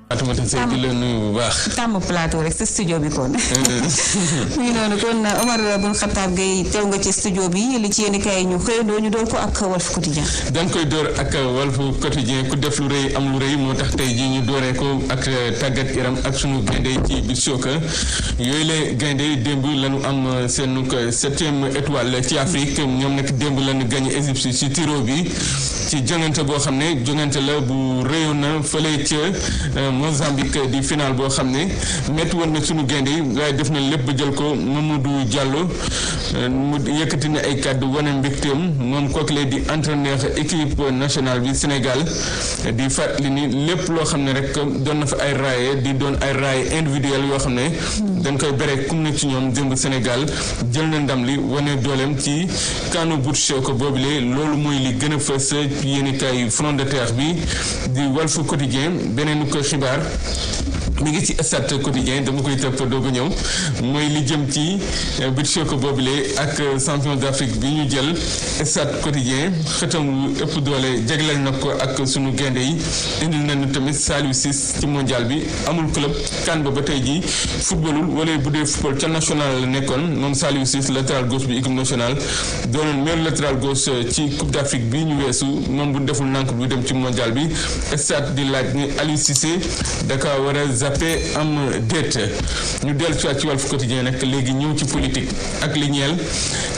Fatoumata Seye di la nuyu bu baax. tàmm plateau rek sa studio bi kon. mu ngi noonu kon Omar Bun Khattab Gueye teew nga ci studio bi li ci yéen kay ñu xëyandoo ñu door ko ak Walf Quotidien. dañ koy door ak Walf Quotidien ku def lu rëy am lu rëy moo tax tey jii ñu dooree ko ak tàggat yaram ak sunu gaynde ci biir sooka yooyu la gaynde démb lañu am seen 7e étoile ci Afrique ñoom nag démb lañu gagné Égypte ci tiro bi ci jongante boo xam ne jongante la bu réyoon na fële ca Mozambique di final boo xam ne métti woon na sunu gaynde yi waaye def na lépp ba jël ko Mamadou Diallo mu yëkkati na ay kàddu wane mbégteem moom kooku lay di entraîneur équipe nationale bi Sénégal di fàttali ni lépp loo xam ne rek doon na fa ay raaye di doon ay raaye individuel yoo xam ne dañ koy bere kum ne ci ñoom démb Sénégal jël na ndam li wane dooleem ci kanu but choc boobule loolu mooy li gën a fës yéenekaay front de terre bi di Walf Quotidien beneen ko xibaar mi ngi ci Stades Quotidien dama koy topp doogu ñëw mooy li jëm ci but choc boobule ak champion d'Afrique bi ñu jël Stades Quotidien xëtam wu ëpp doole jagleel na ko ak sunu gaynde yi indil nañu tamit Saliou Ciss ci mondial bi amul club kan ba tey jii footballul wala bu dee football ca national la nekkoon moom Saliou Ciss latéral gauche bi équipe nationale doonoon meilleur latéral gauche ci Coupe d'Afrique bi ñu weesu moom bu deful nank bu dem ci mondial bi Stades di laaj ni Aliou Cissé daka war a zappé am déet ñu dellu ci Walf Quotidien nag léegi ñëw ci politique ak li ñeel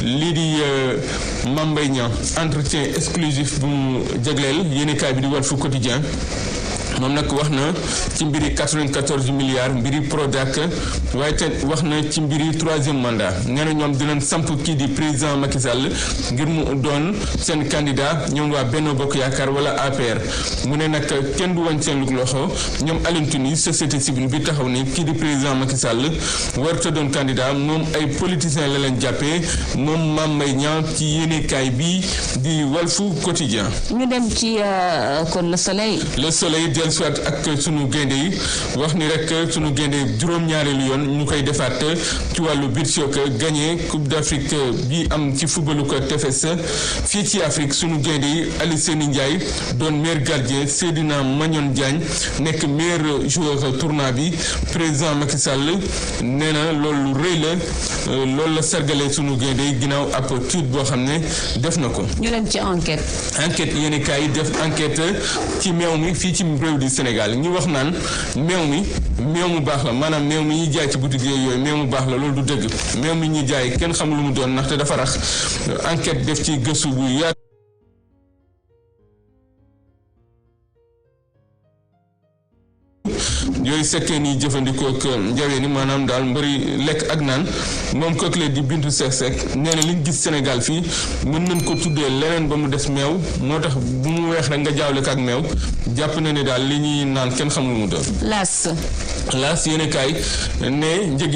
lii di Mame Mbaye Niang entretien exclusif bu mu jagleel yéenekaay bi di Walf Quotidien moom nag wax na ci mbiri 94 milliards mbiri Prodac waaye te wax na ci mbiri 3e mandat nee na ñoom dinañ samp kii di président Macky Sall ngir mu doon seen candidat ñoom waa Benno Bokk Yaakaar wala APR mu ne nag kenn du wañ seen loxo ñoom Alioune Tine société civile bi taxaw ni kii di président Macky Sall warta doon candidat moom ay politiciens la leen jàppee moom Mame Mbaye Niang ci yéenekaay bi di Walf Quotidien. ñu dem ci kon Le Soleil. Le Soleil soit ak sunu gaynde yi wax ni rek sunu gaynde juróom-ñaareelu yoon ñu koy defaat ci wàllu beach soccer gagné Coupe d'Afrique bi am ci footballu ko tefes fii ci Afrique sunu gaynde yi Ali Seni Ndiaye doon meilleur gardien Seydina Magnon Diagne nekk meilleur joueur tournoi bi président Macky Sall nee na loolu rëy la loolu la sargale sunu gaynde yi ginnaaw ab tweet boo xam ne def na ko. ñu dem ci enquête yéen kaay yi def enquête ci meew mi fii ci réew di Sénégal ñu wax naan meew mu baax la maanaam meew mi ñuy jaay ci boutique yooyu meew mu baax la loolu du dëgg meew mi ñuy jaay kenn xam lu mu doon ndaxte dafa rax enquête def ci gëstu bu yaatu yooyu sekkee ni jëfandikoo ak njawee ni maanaam daal mbëri lekk ak naan moom kookle di Bintu Seck nee na liñ gis Sénégal fii mën nañ ko tuddee leneen ba mu des meew moo tax bu mu weex rek nga jaawle ko ak meew jàpp na ne daal li ñuy naan kenn xam lu mu doon. Laas yéen kaay ne njëg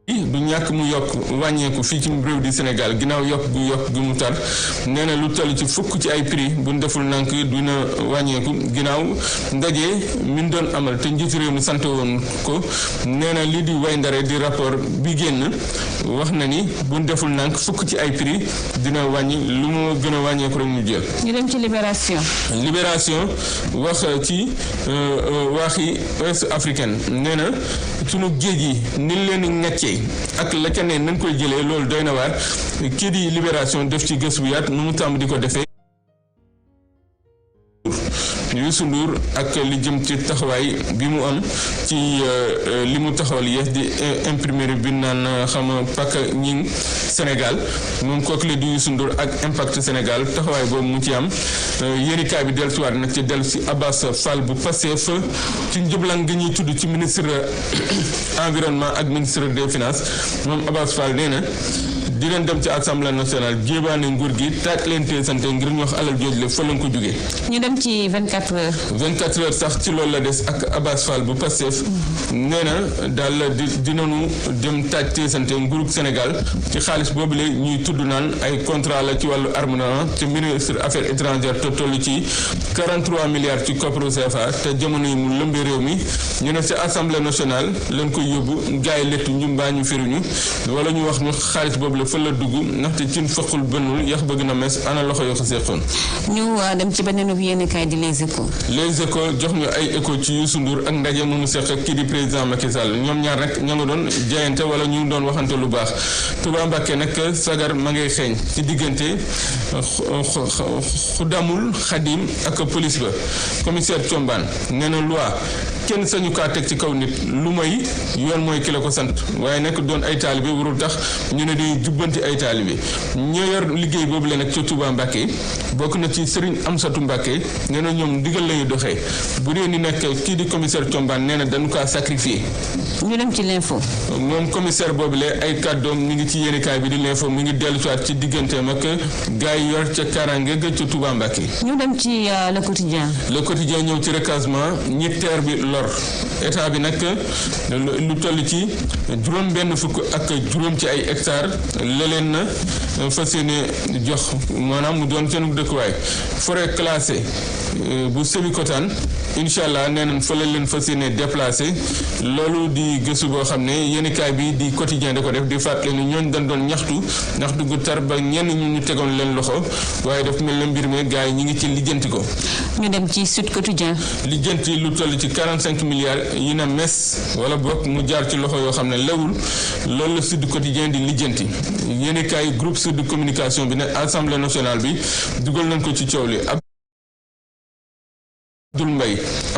yi du ñàkk mu yokk wàññeeku fii ci réew di Sénégal ginnaaw yokk gu mu tar nee na lu toll ci fukk ci ay prix bu ñu deful nank dina wàññeeku ginnaaw ndaje min doon amal te njiitu réew mi sant woon ko nee na lii di way ndare di rapport bi génn wax na ni bu ñu deful nank fukk ci ay prix dina wàññi lu mu gën a wàññeeku rek ñu jël. ñu dem ci Libération wax ci waaxi ouest africaine nee na sunu géej yi ni leen ñeccee ak la ca ne nañ koy jëlee loolu doy na waar kii di Libération def ci gës bu yaat nu mu tàmm di ko defee Youssou Ndour ak li jëm ci taxawaay bi mu am ci li mu taxawal yees di imprimerie bi naan xam Paka Ñing Sénégal moom kooku la di Youssou Ndour ak Impact Sénégal taxawaay boobu mu ci am yéenikaay bi dellusiwaat nag ci dellu si Abbas Fall bu Pastef ci njëblan nga ñuy tudd ci ministre environnement ak ministre des finances moom Abbas Fall nee na di leen dem ci assemblée nationale jéebaane nguur gi taaj leen tee sante ngir ñu wax alal jooj le fa lañ ko jógee. ñu dem ci 24 heures. 24 heures sax ci loolu la des ak Abbas Fall bu Pastef nee na daal dinañu dem taaj tee sante nguurug Sénégal ci xaalis boobu la ñuy tudd naan ay contrat la ci wàllu armement ci ministre affaires étrangères te toll ci 43 milliards ci kopparu CFA te jamono yi mu lëmbee réew mi ñu ne ci assemblée nationale lañ koy yóbbu gaay lettu ñu mbaa ñu firuñu wala ñu wax ñu xaalis boobu la fa la dugg ndaxte cin faqul bënnul yax bëgg na mes ana loxo yoo ko seqoon. ñu dem ci beneen yéenekaay di Les Échos. Les Échos jox ñu ay écho ci Youssou Ndour ak ndaje mu mu seq ak kii di président Macky Sall ñoom ñaar rek ña nga doon jaayante wala ñu ngi doon waxante lu baax Touba Mbacké nag sagar ma ngay xeeñ ci diggante Xudamul Xadim ak police ba commissaire Thiombane nee na loi kenn sañu kaa teg ci kaw nit lu may yoon mooy ki la ko sant waaye nag doon ay taalibe warul tax ñu ne di jubbanti ay taalibe ñoo yor liggéey boobu la nag ca Touba Mbacké bokk na ci Serigne Amsatou Mbacké nee na ñoom ndigal lañu doxee bu dee ni nag kii di commissaire Thiombane nee na dañu kaa sacrifié. ñu dem ci l'info. moom commissaire boobu la ay kàddoom mi ngi ci yéenekaay bi di l'info mi ngi dellu ci digganteem ak gars yi yor ca Kaaraange ga ca Touba Mbacké. ñu dem ci le quotidien. le quotidien ñëw ci recasement ñi teer bi lor état bi nag lu toll ci juróom benn fukk ak juróom ci ay hectares la leen na fas yéene jox maanaam mu doon seen dëkkuwaay forêt classée bu Sébikotane incha allah nee nañ fa la leen fas yéene déplacé loolu di gëstu boo xam ne yéenekaay bi di quotidien da ko def di fàttali ni ñooñ dañ doon ñaxtu gu tar ba ñenn ñu tegoon leen loxo waaye daf mel na mbir mi gars yi ñi ngi ci lijjanti ko. ñu dem ci Sud Quotidien. lijjanti lu toll ci 45 milliards yi na mes wala boog mu jaar ci loxo yoo xam ne lewul loolu la Sud Quotidien di lijjanti yéenekaay groupe Sud Communication bi ne Assemblée nationale bi dugal nañ ko ci coow li. Abdoul Mbaye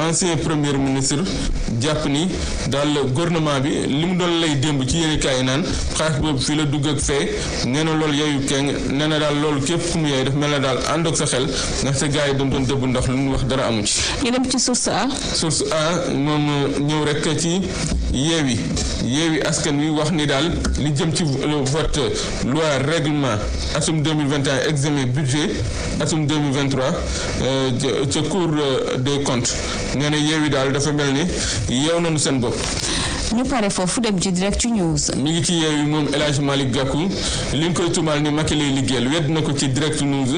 ancien premier ministre jàpp ni daal gouvernement bi li mu doon lay démb ci yéenekaay yi naan xaalis boobu fii la dugg ak fee nee na loolu yeeyu keng nee na daal loolu képp ku mu yeey daf mel na daal àndoog sa xel ndaxte gars yi doon dëbb ndox lu ñu wax dara amu ci. ñu dem ci source A. source A moom ñëw rek ci yeewi askan wi wax ni daal li jëm ci vote loi règlement atum 2021 examen budget atum 2023 ca cour des comptes nee na yeewi daal dafa mel ni yeew nañu seen bopp. ñu pare foofu dem ci direct news. mi ngi ci yeewi moom El Hadj Malick Gakou li nga koy tumaal ni Macky lay liggéeyal wedd na ko ci direct news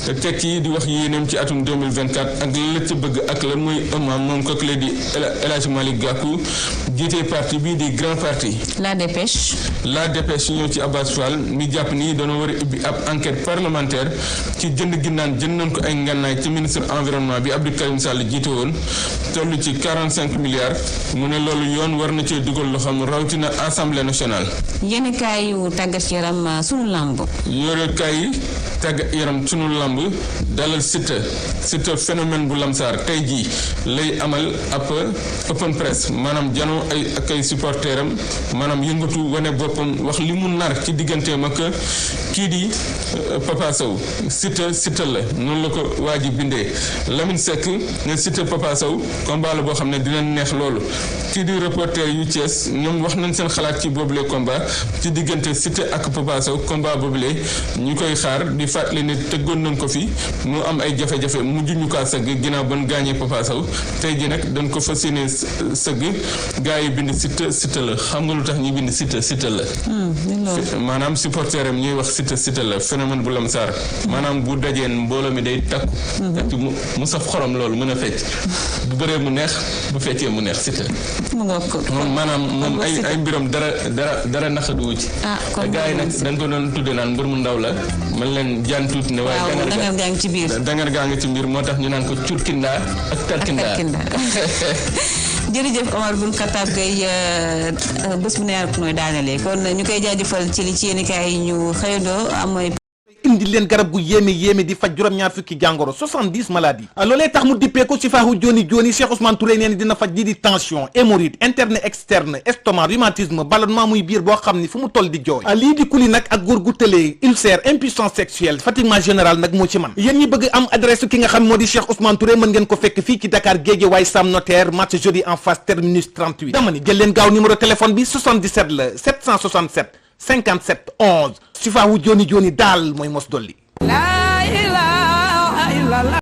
te tekki di wax yéeneem ci atum 2024 ak lan la ca bëgg ak lan mooy ëmmaam moom kooku la di El Hadj Malick Gakou jiite parti bii di grand parti. La Dépêche ñëw ci Abbas Fall mi jàpp ni dañoo war a ubbi ab enquête parlementaire ci jënd ginnaan jënd nañ ko ay ngànnaay ci ministre environnement bi Abdou Karim Sall jiite woon toll ci 45 milliards mu ne loolu yoon war na cee dugal loxoom rawatina assemblée nationale. yéen kaay yu tàggat yaram sunu lamb. yore kaay tàggat yaram sunu lamb dalal Siteu phénomène bu lamsaar tey jii lay amal ab open press maanaam janoo ak ay supporteram maanaam yëngatu wane boppam wax li mu nar ci digganteem ak kii di Papa Sow Siteu la noonu la ko waa ji bindee Lamine Seck ne Siteu Papa Sow combat la boo xam ne dina neex loolu kii di reporter yu Thiès ñoom wax nañ seen xalaat ci boobule combat ci diggante Siteu ak Papa Sow combat boobule ñu koy xaar di fàttali ne tëggoon nañ ko fi mu am ay jafe-jafe mujj ñu kaa sëgg ginnaaw ban gaañee Papa Sow tey ji nag dañ ko fas yéene sëgg gaa yi bind Siteu la xam nga lu tax ñuy bind Siteu la maanaam supporter am ñuy wax Siteu la phénomène bu lamsaar maanaam bu dajeen mbooloo mi day takku mu saf xorom loolu mën a fecc bu bëree mu neex bu feccee mu neex Siteu moom maanaam moom ay mbiram dara naqaduwu ci te gaa yi nag dañ ko doon tudde naan mbir mu ndaw la man leen jaan tuuti ne waaye dangar gaa ngi ci mbir moo tax ñu naan ko curkindaa ak tarkindaa jërëjëf Omar Bun Khattab Gueye bés bu neex nooy daanelee kon ñu koy jaajëfal ci li ci yéen kaay yi ñu xëyandoo am indi leen garab gu yéeme di faj juróom-ñaar fukki jàngoro 70 maladies loolee tax mu dippee ko sifaahu joni Cheikh Ousmane Touré nee ni dina faj lii di tension hémorroïde interne externe estomac rhumatisme ballonnement muy biir boo xam ni fu mu toll di jooy lii di kuli nag ak góor gu tëlee ulcère impuissance sexuelle fatiguement général nag moo ci man yéen ñi bëgg am adresse ki nga xam moo di Cheikh Ousmane Touré mën ngeen ko fekk fii ci Dakar Guédiawaye Sam Notaire marché jeudi en face terminus 38 dama ni jël leen gaaw numéro téléphone bi 77 la 767 57 11 sifaahu joni daal mooy mos dolli